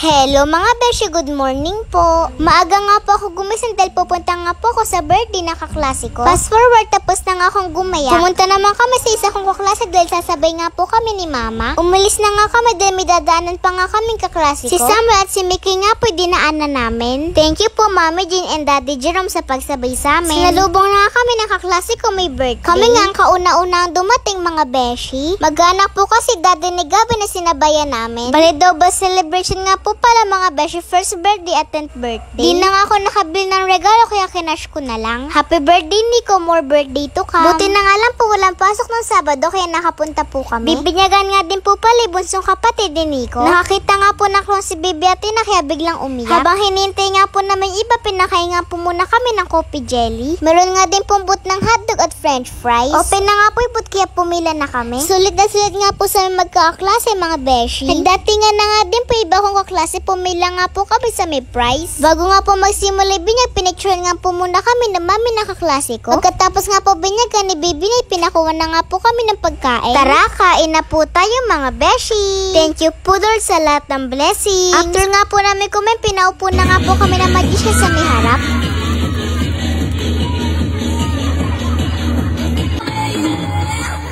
Hello mga beshi, good morning po. Maaga nga po ako gumising dahil pupunta nga po ako sa birthday na kaklase ko. Fast forward, tapos na nga akong gumaya. Pumunta naman kami sa isa kong kaklase dahil sasabay nga po kami ni mama. Umalis na nga kami dahil may dadaanan pa nga kaming kaklase ko. Si Samuel at si Mickey nga po dinaanan namin. Thank you po Mami Jean and Daddy Jerome sa pagsabay sa amin. Sinalubong na nga kami ng kaklase ko may birthday. Kami nga ang kauna-unang dumating mga beshi. Mag-anak po kasi Daddy ni Gabi na sinabayan namin. Bali daw ba celebration nga po pala mga beshi, first birthday at 10th birthday. Di na nga ako nakabili ng regalo kaya kinash ko na lang. Happy birthday Nico, more birthday to come. Buti na nga lang po walang pasok ng Sabado kaya nakapunta po kami. Bibinyagan nga din po pala bunsong kapatid ni Nico. Nakakita nga po na clone si Bibi at Tina kaya biglang umiyak. Habang hinintay nga po namin iba, pinakain nga po muna kami ng coffee jelly. Meron nga din pong boot ng hotdog at french fries. Open na nga po yung boot kaya pumila na kami. Sulit na sulit nga po sa magkakaklase mga beshi. Nagdatingan na nga din po iba kong kaklase, pumila nga po kami sa may prize. Bago nga po magsimula binyag, pinicture nga po muna kami ng mami na kaklase ko. Pagkatapos nga po binyagan ni Bibi na pinakuha na nga po kami ng pagkain. Tara, kain na po tayo mga beshi. Thank you po Lord sa lahat ng blessings. After nga po namin kumain, pinaupo na nga po kami ng magician sa may harap.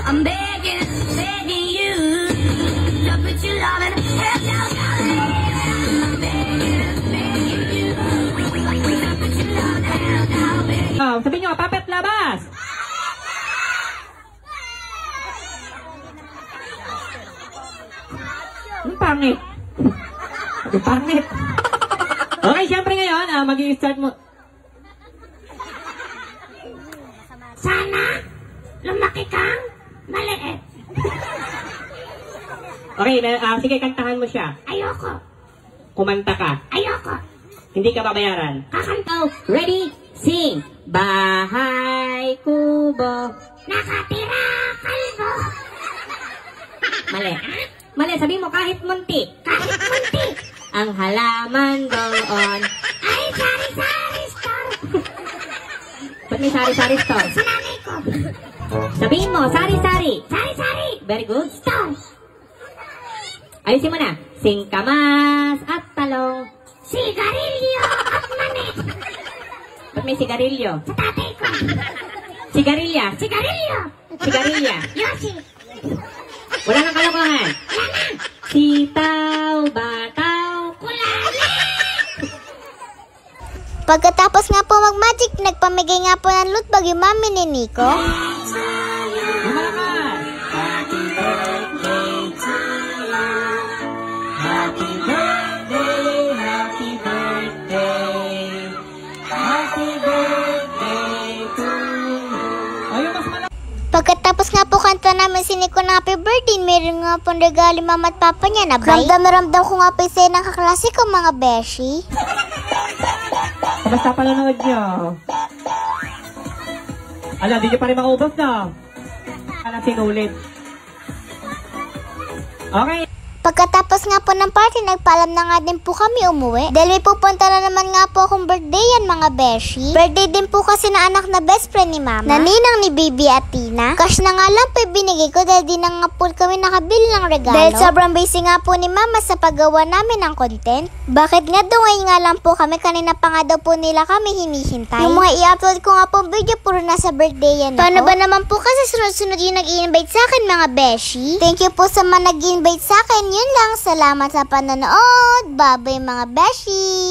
I'm begging you to put your love in help down. I'm begging you to put your love down. Sabi nyo, Papet labas! Ang pangit. Ang pangit. Okay, syempre ngayon, mag-i-start mo. Sana lumaki kang maliit. Okay, sige, kantahan mo siya. Ayoko. Kumanta ka. Ayoko. Hindi ka babayaran. Kakanta. Ready? Sing! Bahay kubo. Nakatira kalbo. Mali. Mali, sabi mo kahit munti. Kahit munti. Ang halaman doon. Ay, sari-sari store. Ba't may sari-sari store? Sa nanay ko. Sabihin mo, sari-sari. Sari-sari. Very good. Store. Ayusin mo na. Singkamas at talong. Sigarilyo at mani. Ba't may sigarilyo? Sa tatay ko. Sigarilya. Sigarilyo. Sigarilya. Yoshi. Wala nang kalokohan. Wala na. Sitaw, bataw. Kulala. Pagkatapos nga po mag-magic, nagpamigay nga po ng loot bag yung mami ni Nico. Mahalaman. Happy birthday to you. Happy birthday, happy birthday. Happy birthday to you. Ayun, mas malaki. Pagkatapos nga po kanta namin si Nico na happy birthday, meron nga pong regalo mama at papa niya na bay. Ramdam ko nga po yung ng kaklase ko mga beshi. Basta panonood nyo. Ala, di nyo pa rin maubos na. Alam, sinulit. Okay. Pagkatapos nga po ng party, nagpaalam na nga din po kami umuwi. Dahil may pupunta na naman nga po akong birthday yan mga beshi. Birthday din po kasi na anak na best friend ni mama, na ninang ni Bibi at Tina. Cash na nga lang po binigay ko dahil di na nga po kami nakabili ng regalo. Dahil sobrang busy nga po ni mama sa paggawa namin ng content. Bakit nga daw ngayon nga lang po kami, kanina pa nga daw po nila kami hinihintay. Yung mga i-upload ko nga po video puro nasa birthday yan. Paano ba naman po kasi sunod-sunod yung nag-i-invite sa akin mga beshi? Thank you po sa mga nag-i-invite sa akin. Yun lang, salamat sa panonood. Bye-bye mga beshi!